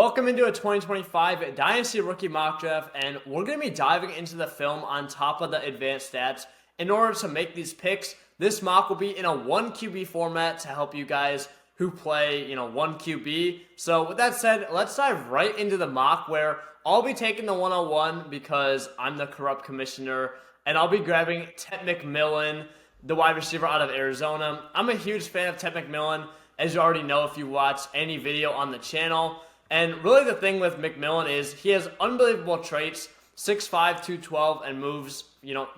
Welcome into a 2025 Dynasty Rookie Mock Draft, and we're going to be diving into the film on top of the advanced stats. In order to make these picks, this mock will be in a 1QB format to help you guys who play, 1QB. So with that said, let's dive right into the mock where I'll be taking the 101 because I'm the corrupt commissioner, and I'll be grabbing Ted McMillan, the wide receiver out of Arizona. I'm a huge fan of Ted McMillan, as you already know if you watch any video on the channel. And really the thing with McMillan is he has unbelievable traits, 6'5", 212, and moves,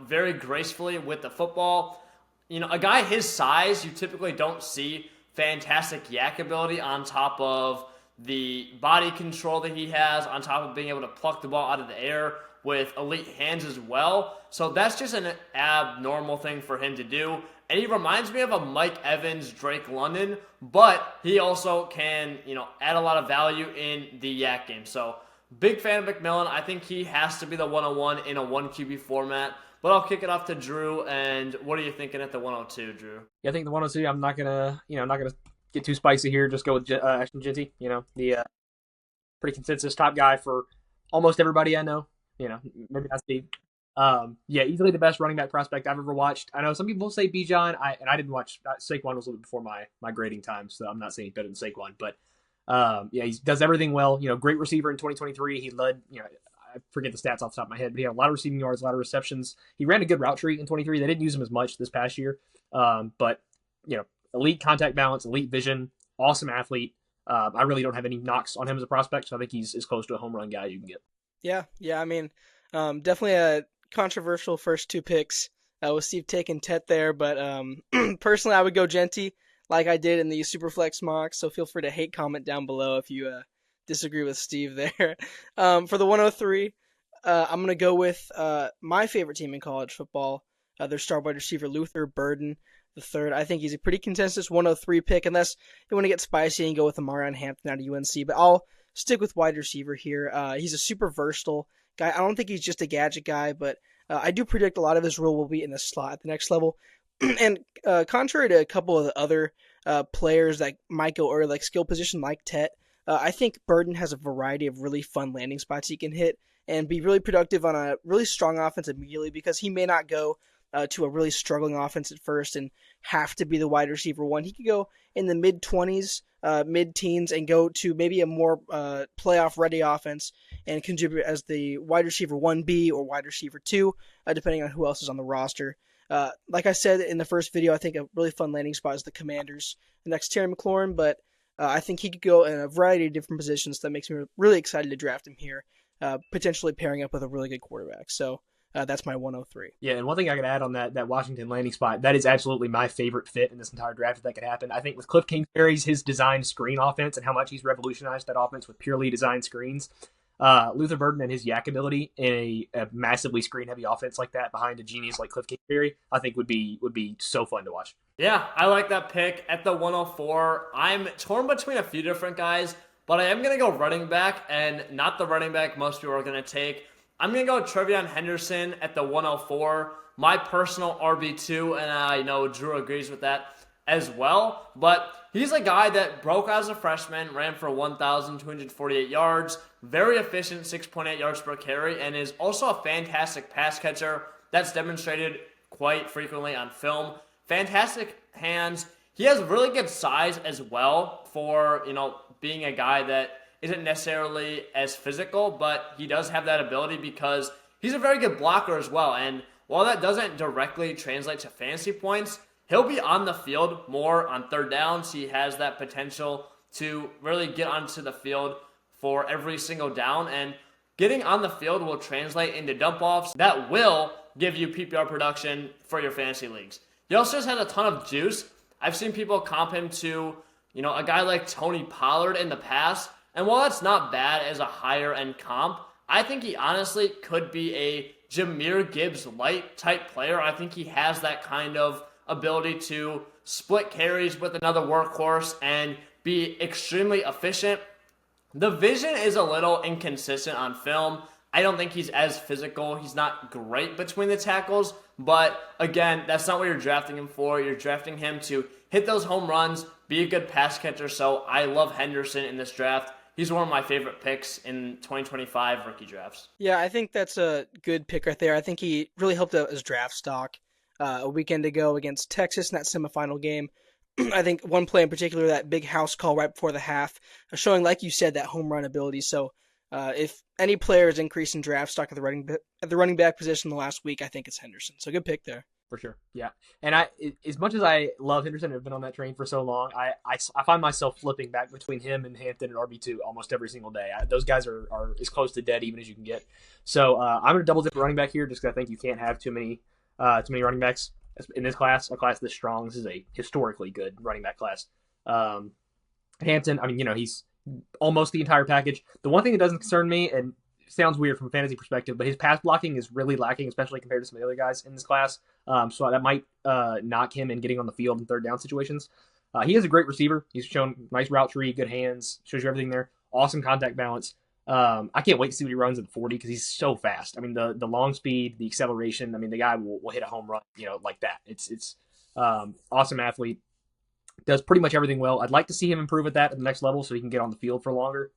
very gracefully with the football. A guy his size, you typically don't see fantastic yak ability on top of the body control that he has, on top of being able to pluck the ball out of the air with elite hands as well. So that's just an abnormal thing for him to do. And he reminds me of a Mike Evans, Drake London, but he also can, add a lot of value in the yak game. So big fan of McMillan. I think he has to be the 101 in a 1QB format. But I'll kick it off to Drew. And what are you thinking at the 102, Drew? Yeah, I think the 102. I'm not gonna get too spicy here. Just go with Ashton Jeanty. The pretty consensus top guy for almost everybody I know. Maybe not Steve. Easily the best running back prospect I've ever watched. I know some people say Bijan. I didn't watch. Saquon was a little bit before my grading time, so I'm not saying he's better than Saquon. But he does everything well. Great receiver in 2023. He led. I forget the stats off the top of my head, but he had a lot of receiving yards, a lot of receptions. He ran a good route tree in 23. They didn't use him as much this past year, but elite contact balance, elite vision, awesome athlete. I really don't have any knocks on him as a prospect, so I think he's as close to a home run guy you can get. Yeah. I mean, definitely a controversial first two picks with Steve taking Tet there, but personally I would go Genty like I did in the Superflex mock, so feel free to hate comment down below if you disagree with Steve there. For the 103, I'm going to go with my favorite team in college football, their star wide receiver Luther Burden the third. I think he's a pretty consensus 103 pick, unless you want to get spicy and go with Amarion Hampton out of UNC, but I'll stick with wide receiver here. He's a super versatile guy. I don't think he's just a gadget guy, but I do predict a lot of his role will be in the slot at the next level. And contrary to a couple of the other players that might go or like skill position like Tet, I think Burden has a variety of really fun landing spots he can hit and be really productive on a really strong offense immediately, because he may not go to a really struggling offense at first and have to be the wide receiver one. He could go in the mid-20s, mid-teens, and go to maybe a more playoff-ready offense and contribute as the wide receiver 1B or wide receiver 2, depending on who else is on the roster. Like I said in the first video, I think a really fun landing spot is the Commanders next to Terry McLaurin, but I think he could go in a variety of different positions. That makes me really excited to draft him here, potentially pairing up with a really good quarterback. So that's my 103. Yeah, and one thing I could add on that Washington landing spot, that is absolutely my favorite fit in this entire draft if that could happen. I think with Cliff Kingsbury's his designed screen offense and how much he's revolutionized that offense with purely designed screens, Luther Burden and his yak ability in a massively screen-heavy offense like that behind a genius like Cliff Kingsbury, I think would be so fun to watch. Yeah, I like that pick. At the 104, I'm torn between a few different guys, but I am going to go running back, and not the running back most people are going to take. I'm going to go Trevion Henderson at the 104, my personal RB2, and I know Drew agrees with that as well. But he's a guy that broke out as a freshman, ran for 1,248 yards, very efficient, 6.8 yards per carry, and is also a fantastic pass catcher. That's demonstrated quite frequently on film. Fantastic hands. He has really good size as well for, being a guy that isn't necessarily as physical, but he does have that ability because he's a very good blocker as well. And while that doesn't directly translate to fantasy points, he'll be on the field more on third downs. He has that potential to really get onto the field for every single down, and getting on the field will translate into dump-offs that will give you PPR production for your fantasy leagues. He also just has a ton of juice. I've seen people comp him to, a guy like Tony Pollard in the past, and while that's not bad as a higher-end comp, I think he honestly could be a Jahmyr Gibbs light type player. I think he has that kind of ability to split carries with another workhorse and be extremely efficient. The vision is a little inconsistent on film. I don't think he's as physical. He's not great between the tackles, but again, that's not what you're drafting him for. You're drafting him to hit those home runs, be a good pass catcher, so I love Henderson in this draft. he's one of my favorite picks in 2025 rookie drafts. Yeah, I think that's a good pick right there. I think he really helped out his draft stock a weekend ago against Texas in that semifinal game. I think one play in particular, that big house call right before the half, showing, like you said, that home run ability. So if any player is increasing draft stock at the running back position the last week, I think it's Henderson. So good pick there. For sure, yeah. And as much as I love Henderson, I've been on that train for so long. I find myself flipping back between him and Hampton and RB2 almost every single day. Those guys are as close to dead even as you can get. So I'm going to double dip running back here, just because I think you can't have too many running backs in this class. A class this strong. This is a historically good running back class. Hampton, I mean, he's almost the entire package. The one thing that doesn't concern me, and sounds weird from a fantasy perspective, but his pass blocking is really lacking, especially compared to some of the other guys in this class. So that might knock him in getting on the field in third down situations. He is a great receiver. He's shown nice route tree, good hands, shows you everything there. Awesome contact balance. I can't wait to see what he runs at the 40 because he's so fast. I mean, the long speed, the acceleration. I mean, the guy will hit a home run, like that. It's awesome athlete. Does pretty much everything well. I'd like to see him improve at the next level so he can get on the field for longer.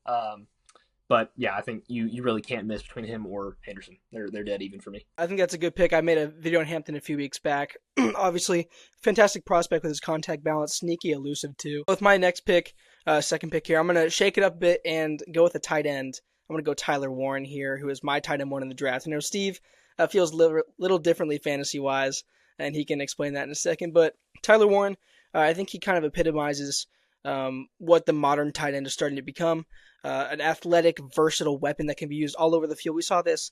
But yeah, I think you really can't miss between him or Henderson. They're dead even for me. I think that's a good pick. I made a video on Hampton a few weeks back. Obviously, fantastic prospect with his contact balance, sneaky, elusive too. With my next pick, second pick here, I'm going to shake it up a bit and go with a tight end. I'm going to go Tyler Warren here, who is my tight end one in the draft. I know Steve feels a little differently fantasy-wise, and he can explain that in a second. But Tyler Warren, I think he kind of epitomizes what the modern tight end is starting to become. An athletic, versatile weapon that can be used all over the field. We saw this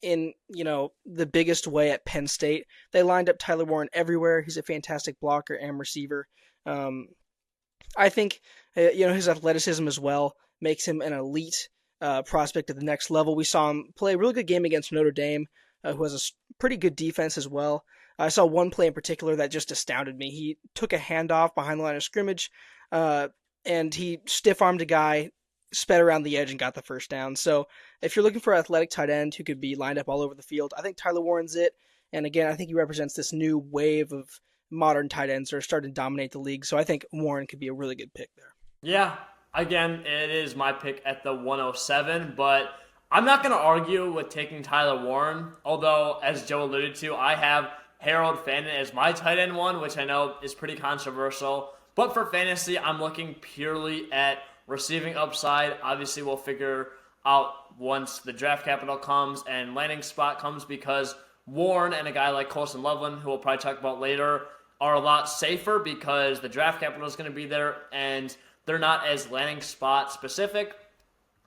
in the biggest way at Penn State. They lined up Tyler Warren everywhere. He's a fantastic blocker and receiver. I think his athleticism as well makes him an elite prospect at the next level. We saw him play a really good game against Notre Dame, who has a pretty good defense as well. I saw one play in particular that just astounded me. He took a handoff behind the line of scrimmage, and he stiff-armed a guy, sped around the edge, and got the first down. So if you're looking for an athletic tight end who could be lined up all over the field, I think Tyler Warren's it. And again, I think he represents this new wave of modern tight ends that are starting to dominate the league. So I think Warren could be a really good pick there. Yeah, again, it is my pick at the 107, but I'm not going to argue with taking Tyler Warren, although, as Joe alluded to, I have Harold Fannin as my tight end one, which I know is pretty controversial. But for fantasy, I'm looking purely at receiving upside. Obviously, we'll figure out once the draft capital comes and landing spot comes, because Warren and a guy like Colson Loveland, who we'll probably talk about later, are a lot safer because the draft capital is going to be there and they're not as landing spot specific.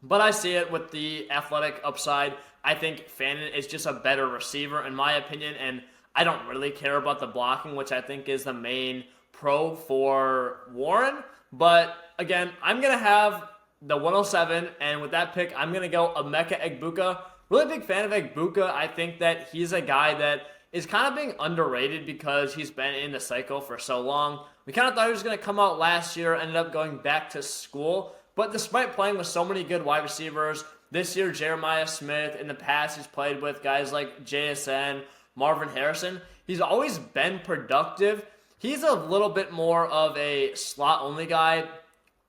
But I see it with the athletic upside. I think Fannin is just a better receiver in my opinion, and I don't really care about the blocking, which I think is the main pro for Warren. But again, I'm going to have the 107, and with that pick, I'm going to go Emeka Egbuka. Really big fan of Egbuka. I think that he's a guy that is kind of being underrated because he's been in the cycle for so long. We kind of thought he was going to come out last year, ended up going back to school. But despite playing with so many good wide receivers, this year Jeremiah Smith, in the past he's played with guys like JSN, Marvin Harrison. He's always been productive. He's a little bit more of a slot-only guy.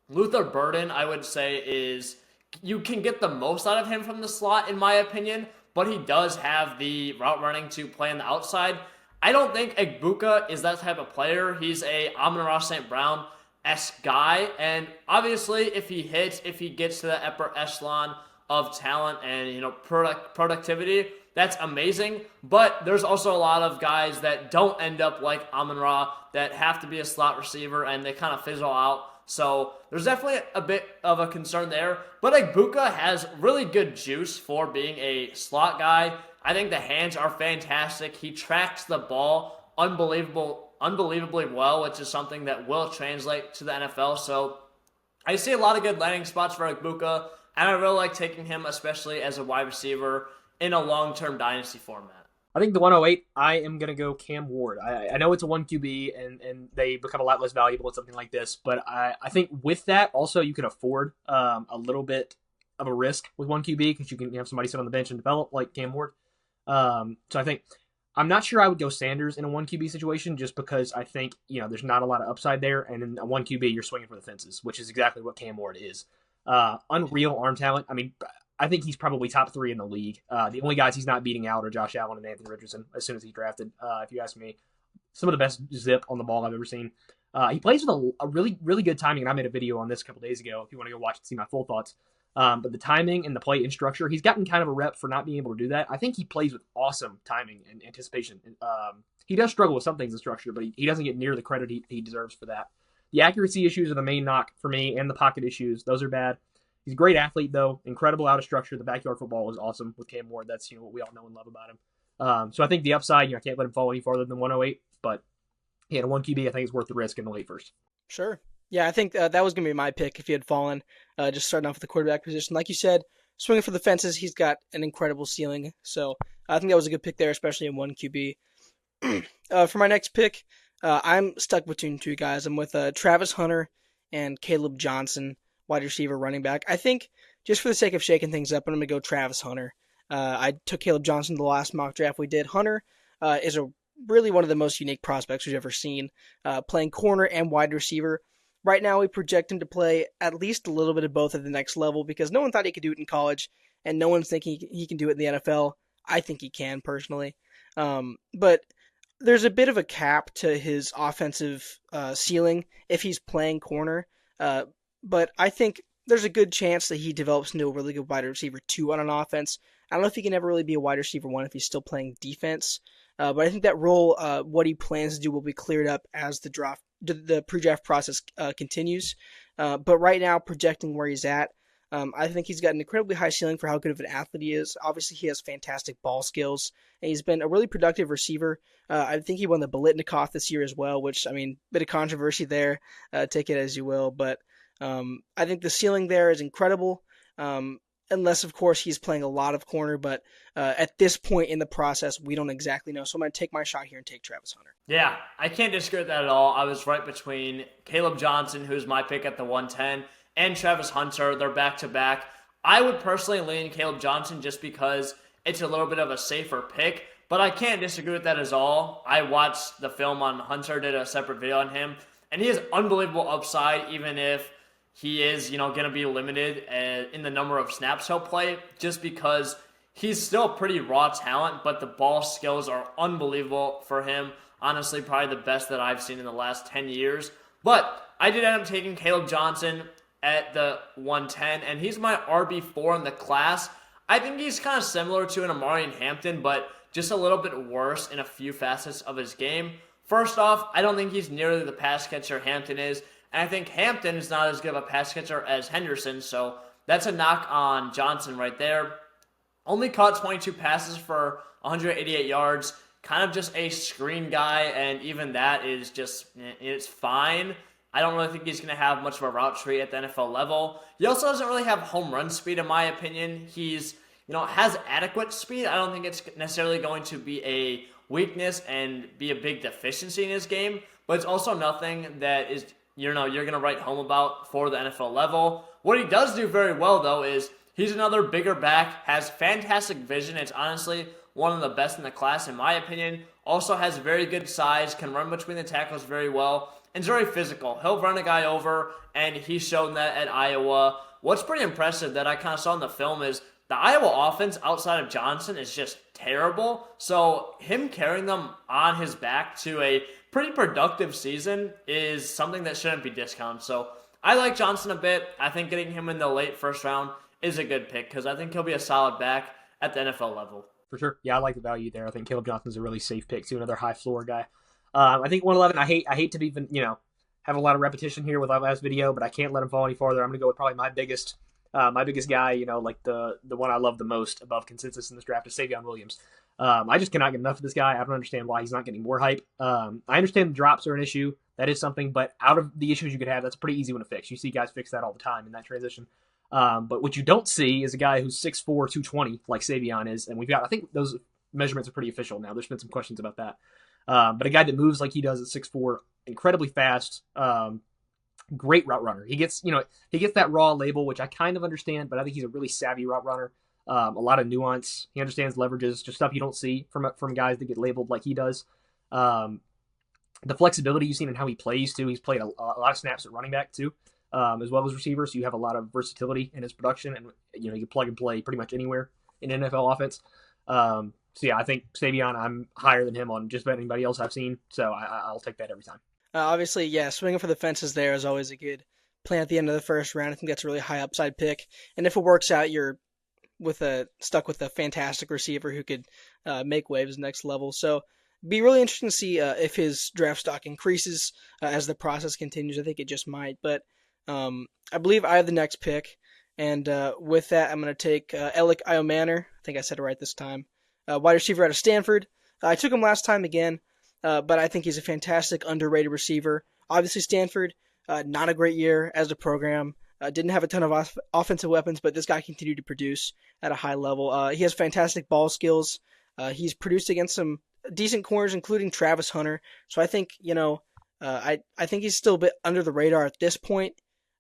Luther Burden, I would say, is you can get the most out of him from the slot, in my opinion, but he does have the route running to play on the outside. I don't think Egbuka is that type of player. He's a Amon-Ra St. Brown-esque guy, and obviously if he hits, if he gets to the upper echelon of talent and productivity, that's amazing. But there's also a lot of guys that don't end up like Amon-Ra, that have to be a slot receiver and they kind of fizzle out. So there's definitely a bit of a concern there. But Egbuka has really good juice for being a slot guy. I think the hands are fantastic. He tracks the ball unbelievably well, which is something that will translate to the NFL. So I see a lot of good landing spots for Egbuka, and I really like taking him, especially as a wide receiver in a long-term dynasty format. I think the 108, I am going to go Cam Ward. I know it's a 1QB, and they become a lot less valuable with something like this, but I think with that, also, you can afford a little bit of a risk with 1QB because you can have somebody sit on the bench and develop like Cam Ward. So I think I'm not sure I would go Sanders in a 1QB situation just because I think, there's not a lot of upside there, and in a 1QB, you're swinging for the fences, which is exactly what Cam Ward is. Unreal arm talent. I mean, I think he's probably top 3 in the league. The only guys he's not beating out are Josh Allen and Anthony Richardson as soon as he's drafted, if you ask me. Some of the best zip on the ball I've ever seen. He plays with a really, really good timing, and I made a video on this a couple days ago if you want to go watch and see my full thoughts. But the timing and the play in structure, he's gotten kind of a rep for not being able to do that. I think he plays with awesome timing and anticipation. He does struggle with some things in structure, but he doesn't get near the credit he deserves for that. The accuracy issues are the main knock for me, and the pocket issues. Those are bad. He's a great athlete, though. Incredible out of structure. The backyard football is awesome with Cam Ward. That's what we all know and love about him. So I think the upside, I can't let him fall any farther than 108, but at a 1 QB, I think it's worth the risk in the late first. Sure. Yeah, I think that was going to be my pick if he had fallen, just starting off with the quarterback position. Like you said, swinging for the fences, he's got an incredible ceiling. So I think that was a good pick there, especially in 1 QB. For my next pick, I'm stuck between 2 guys. I'm with Travis Hunter and Caleb Johnson, wide receiver, running back. I think just for the sake of shaking things up, I'm going to go Travis Hunter. I took Caleb Johnson the last mock draft we did. Hunter is really one of the most unique prospects we've ever seen, playing corner and wide receiver. Right now, we project him to play at least a little bit of both at the next level because no one thought he could do it in college, and no one's thinking he can do it in the NFL. I think he can, personally. But there's a bit of a cap to his offensive ceiling if he's playing corner. But I think there's a good chance that he develops into a really good wide receiver 2 on an offense. I don't know if he can ever really be a wide receiver 1 if he's still playing defense. But I think that role, what he plans to do, will be cleared up as the pre-draft process continues. But right now, projecting where he's at, I think he's got an incredibly high ceiling for how good of an athlete he is. Obviously, he has fantastic ball skills, and he's been a really productive receiver. I think he won the Biletnikoff this year as well, which, bit of controversy there. Take it as you will. But I think the ceiling there is incredible. Unless, of course, he's playing a lot of corner. But at this point in the process, we don't exactly know. So I'm going to take my shot here and take Travis Hunter. Yeah, I can't disagree with that at all. I was right between Caleb Johnson, who's my pick at the 110, and Travis Hunter. They're back-to-back. I would personally lean Caleb Johnson just because it's a little bit of a safer pick, but I can't disagree with that at all. I watched the film on Hunter, did a separate video on him, and he has unbelievable upside even if he is, going to be limited in the number of snaps he'll play just because he's still a pretty raw talent, but the ball skills are unbelievable for him. Honestly, probably the best that I've seen in the last 10 years. But I did end up taking Caleb Johnson at the 110, and he's my RB4 in the class. I think he's kind of similar to an Amari Hampton, but just a little bit worse in a few facets of his game. First off, I don't think he's nearly the pass catcher Hampton is, and I think Hampton is not as good of a pass catcher as Henderson, so that's a knock on Johnson right there. Only caught 22 passes for 188 yards, kind of just a screen guy, and even that is it's fine. I don't really think he's going to have much of a route tree at the NFL level. He also doesn't really have home run speed, in my opinion. He's, has adequate speed. I don't think it's necessarily going to be a weakness and be a big deficiency in his game, but it's also nothing that is, you're going to write home about for the NFL level. What he does do very well, though, is he's another bigger back, has fantastic vision. It's honestly one of the best in the class, in my opinion. Also has very good size, can run between the tackles very well, and is very physical. He'll run a guy over, and he's shown that at Iowa. What's pretty impressive that I kind of saw in the film is the Iowa offense outside of Johnson is just terrible. So him carrying them on his back to a pretty productive season is something that shouldn't be discounted. So I like Johnson a bit. I think getting him in the late first round is a good pick because I think he'll be a solid back at the NFL level. For sure. Yeah, I like the value there. I think Caleb Johnson's a really safe pick too, another high floor guy. I think 111, I hate to even, have a lot of repetition here with our last video, but I can't let him fall any farther. I'm going to go with probably my biggest guy, like the one I love the most above consensus in this draft is Savion Williams. I just cannot get enough of this guy. I don't understand why he's not getting more hype. I understand the drops are an issue. That is something, but out of the issues you could have, that's a pretty easy one to fix. You see guys fix that all the time in that transition. But what you don't see is a guy who's 6'4", 220 like Savion is, and I think those measurements are pretty official now. There's been some questions about that. But a guy that moves like he does at 6'4", incredibly fast, great route runner. He gets that raw label, which I kind of understand, but I think he's a really savvy route runner. A lot of nuance. He understands leverages, just stuff you don't see from guys that get labeled like he does. The flexibility you've seen in how he plays too. He's played a lot of snaps at running back too. as well as receiver. So you have a lot of versatility in his production, and you can plug and play pretty much anywhere in NFL offense. So yeah, I think Savion, I'm higher than him on just about anybody else I've seen. So I'll take that every time. Obviously, yeah, swinging for the fences there is always a good plan at the end of the first round. I think that's a really high upside pick. And if it works out, you're stuck with a fantastic receiver who could make waves next level. So be really interesting to see if his draft stock increases as the process continues. I think it just might. But I believe I have the next pick. And with that, I'm going to take Alec Iomanner. I think I said it right this time. Wide receiver out of Stanford. I took him last time again, but I think he's a fantastic, underrated receiver. Obviously, Stanford, not a great year as a program. Didn't have a ton of offensive weapons, but this guy continued to produce at a high level. He has fantastic ball skills. He's produced against some decent corners, including Travis Hunter. So I think, I think he's still a bit under the radar at this point,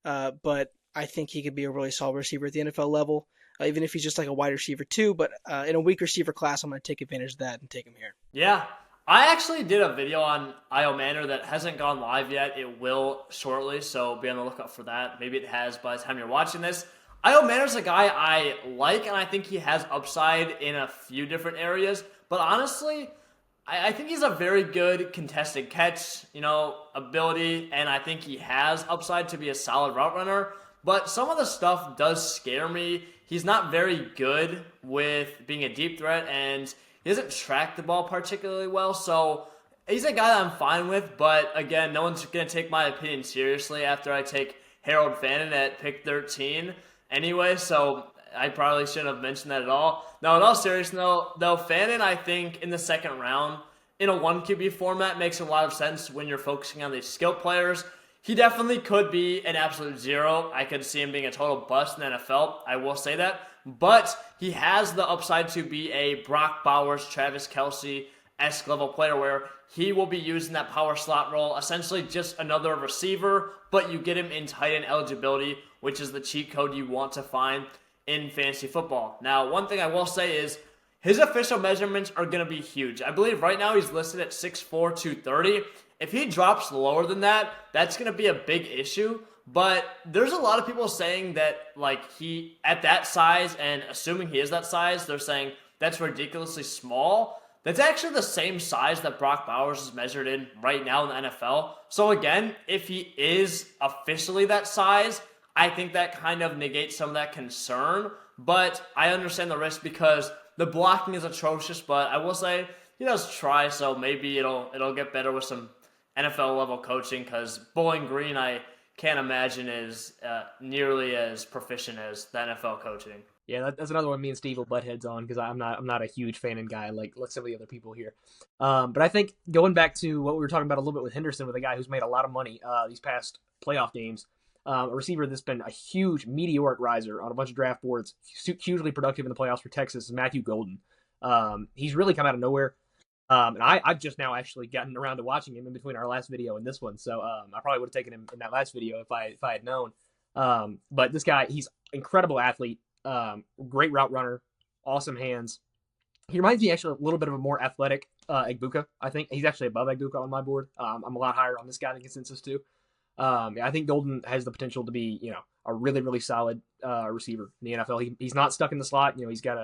but I think he could be a really solid receiver at the NFL level, even if he's just like a wide receiver too. But in a weak receiver class, I'm going to take advantage of that and take him here. Yeah. I actually did a video on Io Manor that hasn't gone live yet. It will shortly, so be on the lookout for that. Maybe it has by the time you're watching this. Io Manor's a guy I like, and I think he has upside in a few different areas. But honestly, I think he's a very good contested catch, ability, and I think he has upside to be a solid route runner. But some of the stuff does scare me. He's not very good with being a deep threat, and he doesn't track the ball particularly well, so he's a guy that I'm fine with, but again, no one's going to take my opinion seriously after I take Harold Fannin at pick 13 anyway, so I probably shouldn't have mentioned that at all. No, in all seriousness, though, Fannin, I think, in the second round, in a 1QB format, makes a lot of sense when you're focusing on these skill players. He definitely could be an absolute zero. I could see him being a total bust in the NFL. I will say that. But he has the upside to be a Brock Bowers, Travis Kelce-esque level player where he will be using that power slot role, essentially just another receiver, but you get him in tight end eligibility, which is the cheat code you want to find in fantasy football. Now, one thing I will say is his official measurements are going to be huge. I believe right now he's listed at 6'4", 230. If he drops lower than that, that's going to be a big issue. But there's a lot of people saying that, he, at that size, and assuming he is that size, they're saying that's ridiculously small. That's actually the same size that Brock Bowers is measured in right now in the NFL. So again, if he is officially that size, I think that kind of negates some of that concern. But I understand the risk because the blocking is atrocious, but I will say he does try, so maybe it'll get better with some NFL level coaching, because Bowling Green, I can't imagine is nearly as proficient as the NFL coaching. Yeah, that's another one me and Steve will butt heads on, because I'm not a huge Fannin guy like some of the other people here. But I think going back to what we were talking about a little bit with Henderson, with a guy who's made a lot of money these past playoff games, a receiver that's been a huge meteoric riser on a bunch of draft boards, hugely productive in the playoffs for Texas, is Matthew Golden. He's really come out of nowhere. And I've just now actually gotten around to watching him in between our last video and this one. So I probably would have taken him in that last video if I had known. But this guy, he's incredible athlete, great route runner, awesome hands. He reminds me actually a little bit of a more athletic Egbuka. I think he's actually above Egbuka on my board. I'm a lot higher on this guy than consensus too. I think Golden has the potential to be, a really, really solid receiver in the NFL. He's not stuck in the slot. He's got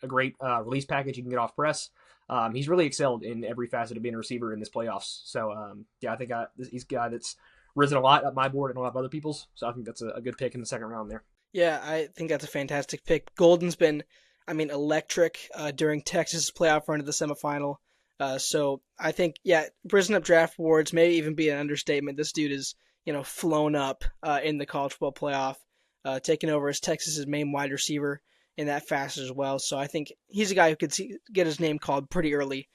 a great release package. He can get off press. He's really excelled in every facet of being a receiver in this playoffs. So, I think he's a guy that's risen a lot up my board and a lot of other people's. So I think that's a good pick in the second round there. Yeah, I think that's a fantastic pick. Golden's been, electric during Texas' playoff run to the semifinal. So I think, risen up draft boards may even be an understatement. This dude is, flown up in the college football playoff, taking over as Texas' main wide receiver in that fast as well. So I think he's a guy who could get his name called pretty early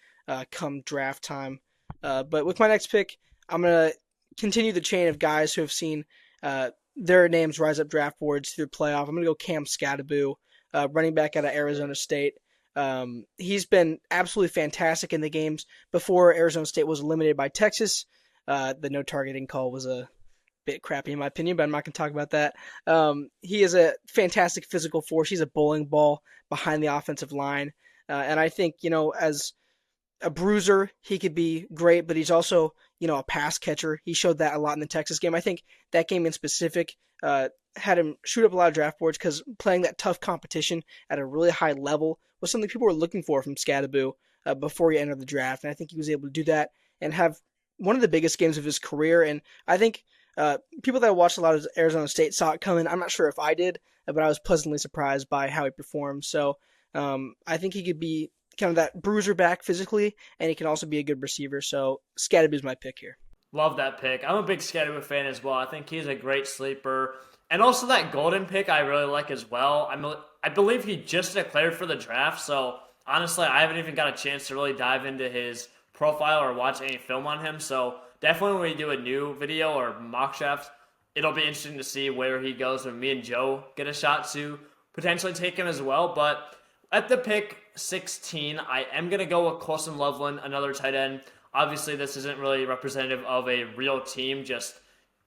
come draft time. But with my next pick, I'm going to continue the chain of guys who have seen their names rise up draft boards through the playoff. I'm going to go Cam Skattebo, running back out of Arizona State. He's been absolutely fantastic in the games before Arizona State was eliminated by Texas. The no targeting call was a bit crappy in my opinion, but I'm not going to talk about that. He is a fantastic physical force. He's a bowling ball behind the offensive line. And I think, as a bruiser. He could be great, but he's also, a pass catcher. He showed that a lot in the Texas game. I think that game in specific had him shoot up a lot of draft boards because playing that tough competition at a really high level was something people were looking for from Scadaboo before he entered the draft. And I think he was able to do that and have one of the biggest games of his career. And I think people that watched a lot of Arizona State saw it coming. I'm not sure if I did, but I was pleasantly surprised by how he performed. So I think he could be kind of that bruiser back physically, and he can also be a good receiver. So Scadaboo is my pick here. Love that pick. I'm a big Scadaboo fan as well. I think he's a great sleeper. And also that Golden pick I really like as well. I believe he just declared for the draft, so honestly, I haven't even got a chance to really dive into his profile or watch any film on him. So definitely when we do a new video or mock draft, it'll be interesting to see where he goes when me and Joe get a shot to potentially take him as well. But at the pick 16, I am going to go with Colson Loveland, another tight end. Obviously, this isn't really representative of a real team, just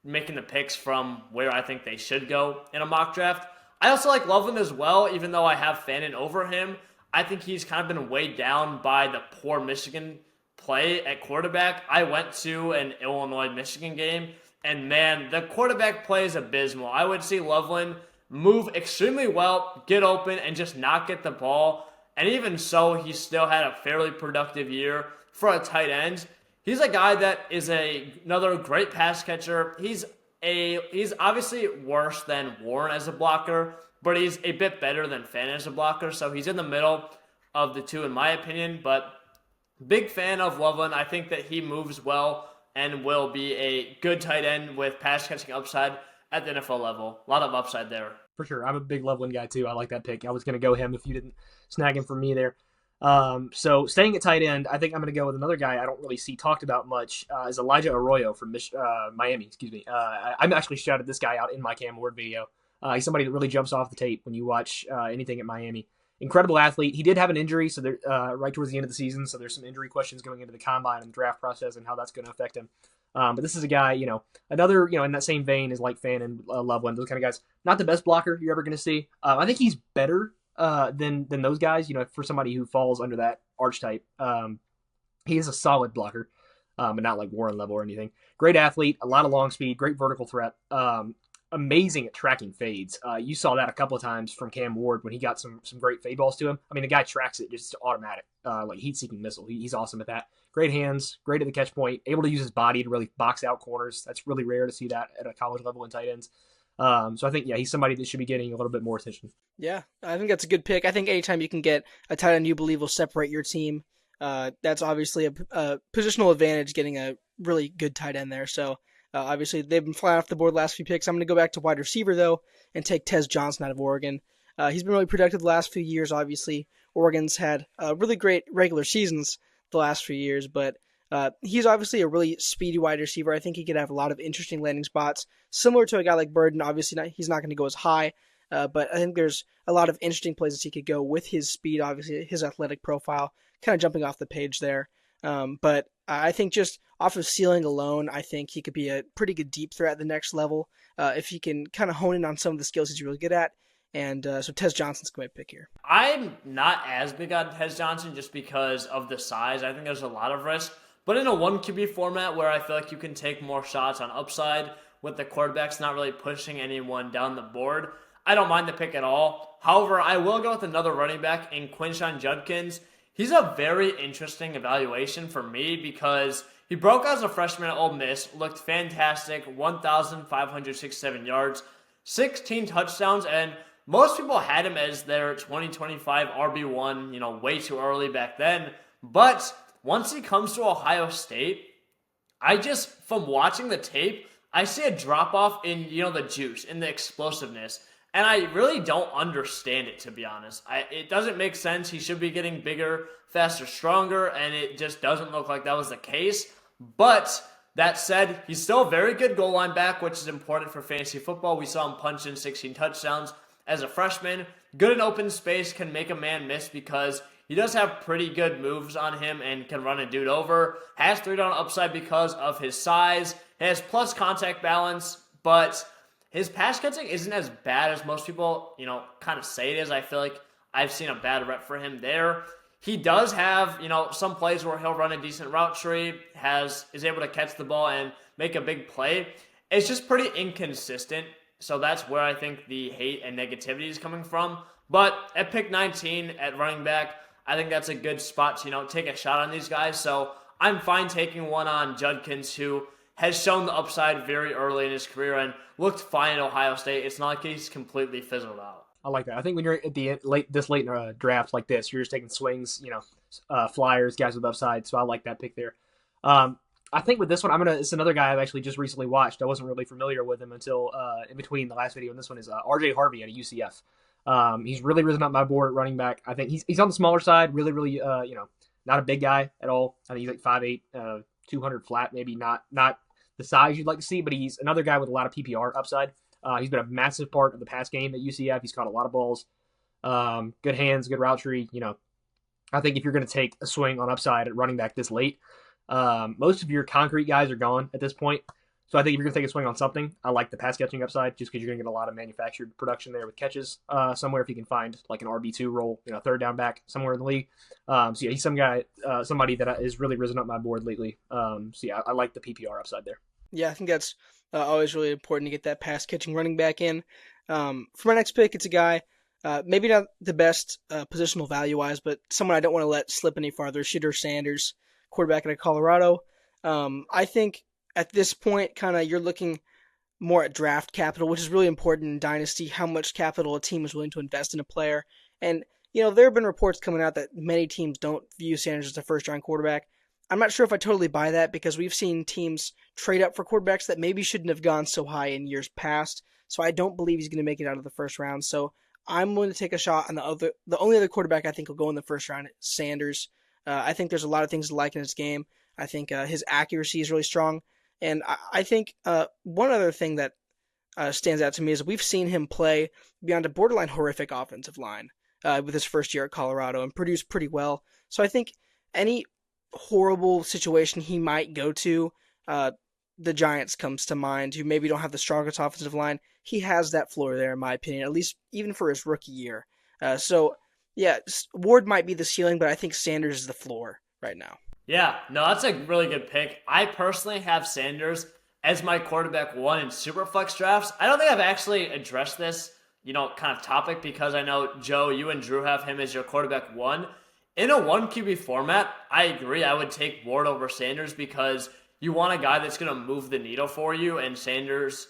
making the picks from where I think they should go in a mock draft. I also like Loveland as well, even though I have Fannin over him. I think he's kind of been weighed down by the poor Michigan play at quarterback. I went to an Illinois-Michigan game, and man, the quarterback play is abysmal. I would see Loveland move extremely well, get open, and just not get the ball. And even so, he still had a fairly productive year for a tight end. He's a guy that is another great pass catcher. He's obviously worse than Warren as a blocker, but he's a bit better than Fannin as a blocker. So he's in the middle of the two, in my opinion. But big fan of Loveland. I think that he moves well and will be a good tight end with pass catching upside at the NFL level. A lot of upside there. For sure. I'm a big Loveland guy too. I like that pick. I was going to go him if you didn't snag him for me there. So staying at tight end, I think I'm going to go with another guy I don't really see talked about much, is Elijah Arroyo from Miami. Excuse me. I'm actually shouted this guy out in my Cam Ward video. He's somebody that really jumps off the tape when you watch anything at Miami. Incredible athlete. He did have an injury, so right towards the end of the season, so there's some injury questions going into the combine and the draft process and how that's going to affect him. But this is a guy, another, in that same vein as like Fan and Loveland, those kind of guys. Not the best blocker you're ever going to see. I think he's better than those guys, for somebody who falls under that archetype. He is a solid blocker, but not like Warren level or anything. Great athlete, a lot of long speed, great vertical threat. Amazing at tracking fades. You saw that a couple of times from Cam Ward when he got some great fade balls to him. I mean, the guy tracks it just automatic, like heat-seeking missile. He's awesome at that. Great hands, great at the catch point, able to use his body to really box out corners. That's really rare to see that at a college level in tight ends. So I think, he's somebody that should be getting a little bit more attention. Yeah, I think that's a good pick. I think anytime you can get a tight end you believe will separate your team, that's obviously a positional advantage getting a really good tight end there. So obviously they've been flying off the board the last few picks. I'm going to go back to wide receiver, though, and take Tez Johnson out of Oregon. He's been really productive the last few years, obviously. Oregon's had really great regular seasons the last few years, but he's obviously a really speedy wide receiver. I think he could have a lot of interesting landing spots, similar to a guy like Burden. Obviously, he's not going to go as high, but I think there's a lot of interesting places he could go with his speed, obviously his athletic profile, kind of jumping off the page there. But I think just off of ceiling alone, I think he could be a pretty good deep threat at the next level if he can kind of hone in on some of the skills he's really good at. And so Tez Johnson's a great pick here. I'm not as big on Tez Johnson just because of the size. I think there's a lot of risk. But in a 1QB format where I feel like you can take more shots on upside with the quarterbacks not really pushing anyone down the board, I don't mind the pick at all. However, I will go with another running back in Quinshon Judkins. He's a very interesting evaluation for me because he broke out as a freshman at Ole Miss, looked fantastic, 1,567 yards, 16 touchdowns, and most people had him as their 2025 RB1, way too early back then. But once he comes to Ohio State, from watching the tape, I see a drop-off in, the juice, in the explosiveness. And I really don't understand it, to be honest. It doesn't make sense. He should be getting bigger, faster, stronger, and it just doesn't look like that was the case. But that said, he's still a very good goal line back, which is important for fantasy football. We saw him punch in 16 touchdowns as a freshman. Good in open space, can make a man miss because he does have pretty good moves on him and can run a dude over. Has 3-down upside because of his size. Has plus contact balance, but his pass catching isn't as bad as most people, kind of say it is. I feel like I've seen a bad rep for him there. he does have, some plays where he'll run a decent route tree, is able to catch the ball and make a big play. It's just pretty inconsistent. So that's where I think the hate and negativity is coming from. But at pick 19 at running back, I think that's a good spot to, take a shot on these guys. So I'm fine taking one on Judkins, who has shown the upside very early in his career and looked fine at Ohio State. It's not like he's completely fizzled out. I like that. I think when you're at the late in a draft like this, you're just taking swings, flyers, guys with upside. So I like that pick there. I think with this one, it's another guy I've actually just recently watched. I wasn't really familiar with him until in between the last video and this one is RJ Harvey at a UCF. He's really risen up my board at running back. I think he's on the smaller side, really, not a big guy at all. I think he's like 5'8", 200 flat, maybe not the size you'd like to see, but he's another guy with a lot of PPR upside. He's been a massive part of the pass game at UCF. He's caught a lot of balls. Good hands, good route tree. I think if you're going to take a swing on upside at running back this late, most of your concrete guys are gone at this point. So I think if you're going to take a swing on something, I like the pass catching upside just because you're going to get a lot of manufactured production there with catches somewhere if you can find like an RB2 role, third down back somewhere in the league. So yeah, he's somebody that has really risen up my board lately. So yeah, I like the PPR upside there. Yeah, I think that's always really important to get that pass catching running back in. For my next pick, it's a guy, maybe not the best positional value wise, but someone I don't want to let slip any farther. Shedeur Sanders, quarterback out of Colorado. I think at this point, kind of you're looking more at draft capital, which is really important in Dynasty, how much capital a team is willing to invest in a player. And, there have been reports coming out that many teams don't view Sanders as a first-round quarterback. I'm not sure if I totally buy that because we've seen teams trade up for quarterbacks that maybe shouldn't have gone so high in years past. So I don't believe he's going to make it out of the first round. So I'm willing to take a shot on the only other quarterback I think will go in the first round, Sanders. I think there's a lot of things to like in his game. I think his accuracy is really strong. And I think one other thing that stands out to me is we've seen him play beyond a borderline horrific offensive line with his first year at Colorado and produce pretty well. So I think any horrible situation he might go to, the Giants comes to mind, who maybe don't have the strongest offensive line. He has that floor there, in my opinion, at least even for his rookie year. So, yeah, Ward might be the ceiling, but I think Sanders is the floor right now. Yeah, no, that's a really good pick. I personally have Sanders as my quarterback 1 in Superflex drafts. I don't think I've actually addressed this, kind of topic because I know, Joe, you and Drew have him as your quarterback 1. In a 1QB format, I agree. I would take Ward over Sanders because you want a guy that's going to move the needle for you, and Sanders,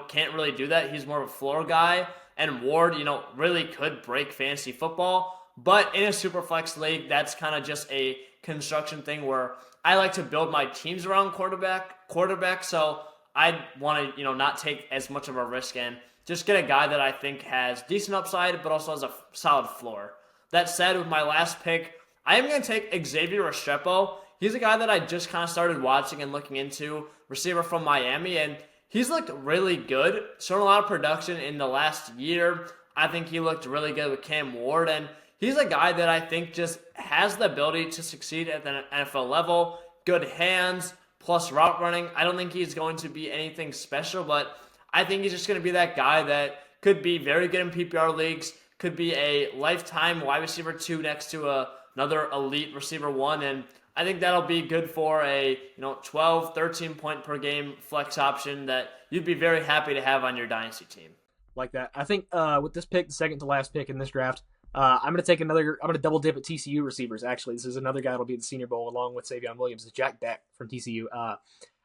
can't really do that. He's more of a floor guy, and Ward, really could break fantasy football. But in a Superflex league, that's kind of just a construction thing where I like to build my teams around quarterback. So I'd want to, not take as much of a risk and just get a guy that I think has decent upside, but also has a solid floor. That said, with my last pick, I am going to take Xavier Restrepo. He's a guy that I just kind of started watching and looking into, receiver from Miami, and he's looked really good, shown a lot of production in the last year. I think he looked really good with Cam Ward, and he's a guy that I think just has the ability to succeed at the NFL level, good hands, plus route running. I don't think he's going to be anything special, but I think he's just going to be that guy that could be very good in PPR leagues, could be a lifetime wide receiver 2 next to another elite receiver 1, and I think that'll be good for a 12, 13 point per game flex option that you'd be very happy to have on your dynasty team. Like that. I think with this pick, the second to last pick in this draft, I'm going to double dip at TCU receivers. Actually, this is another guy that'll be at the Senior Bowl along with Savion Williams. It's Jack Beck from TCU.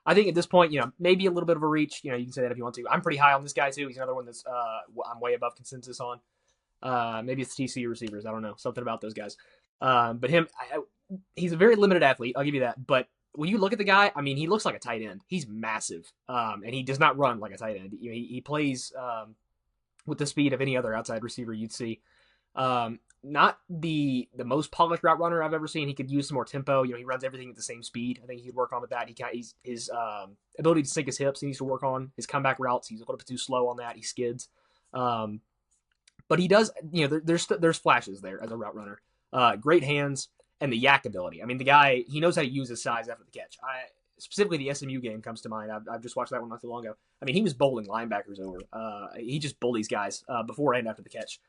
I think at this point, maybe a little bit of a reach. You can say that if you want to. I'm pretty high on this guy too. He's another one that's I'm way above consensus on. Maybe it's TCU receivers. I don't know. Something about those guys. But he's a very limited athlete. I'll give you that. But when you look at the guy, he looks like a tight end. He's massive. And he does not run like a tight end. He plays with the speed of any other outside receiver you'd see. Not the most polished route runner I've ever seen. He could use some more tempo. He runs everything at the same speed. I think he could work on with that. His ability to sink his hips, he needs to work on. His comeback routes, he's a little bit too slow on that. He skids. But he does, there's flashes there as a route runner. Great hands and the yak ability. The guy, he knows how to use his size after the catch. Specifically, the SMU game comes to mind. I've just watched that one not too long ago. He was bowling linebackers over. He just bullies guys before and after the catch.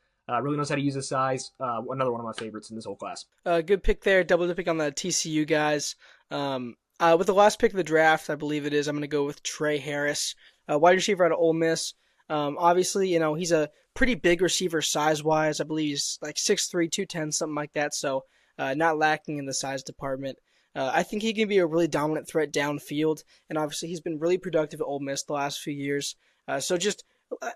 Really knows how to use his size. Another one of my favorites in this whole class. Good pick there. Double dipping on the TCU guys. With the last pick of the draft, I believe it is, I'm going to go with Trey Harris, wide receiver out of Ole Miss. Obviously, he's a pretty big receiver size-wise. I believe he's like 6'3", 210, something like that. So not lacking in the size department. I think he can be a really dominant threat downfield, and obviously he's been really productive at Ole Miss the last few years. So just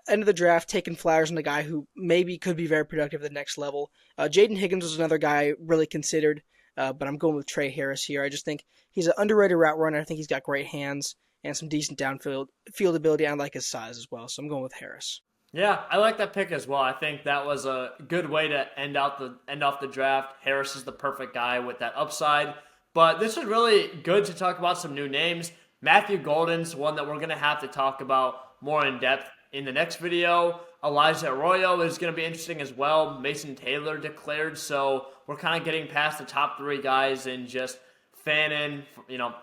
end of the draft, taking flowers on a guy who maybe could be very productive at the next level. Jaden Higgins was another guy really considered, but I'm going with Trey Harris here. I just think he's an underrated route runner. I think he's got great hands and some decent downfield ability. I like his size as well, so I'm going with Harris. Yeah, I like that pick as well. I think that was a good way to end off the draft. Harris is the perfect guy with that upside. But this is really good to talk about some new names. Matthew Golden's one that we're going to have to talk about more in depth in the next video. Elijah Arroyo is going to be interesting as well. Mason Taylor declared, so we're kind of getting past the top 3 guys and just Fannin,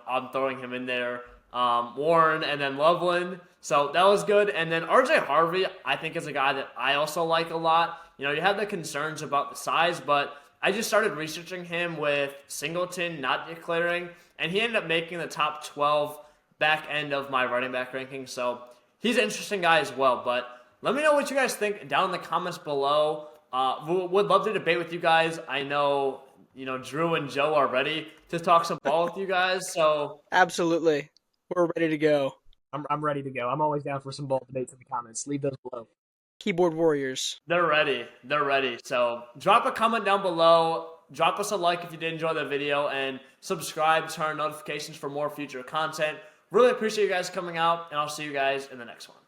I'm throwing him in there. Warren, and then Loveland. So that was good. And then RJ Harvey, I think, is a guy that I also like a lot. You have the concerns about the size, but I just started researching him with Singleton not declaring, and he ended up making the top 12 back end of my running back ranking. So he's an interesting guy as well. But let me know what you guys think down in the comments below. Would love to debate with you guys. I know, Drew and Joe are ready to talk some ball with you guys. So Absolutely. We're ready to go. I'm ready to go. I'm always down for some ball debates in the comments. Leave those below. Keyboard warriors. They're ready. So drop a comment down below. Drop us a like if you did enjoy the video, and subscribe, turn on notifications for more future content. Really appreciate you guys coming out, and I'll see you guys in the next one.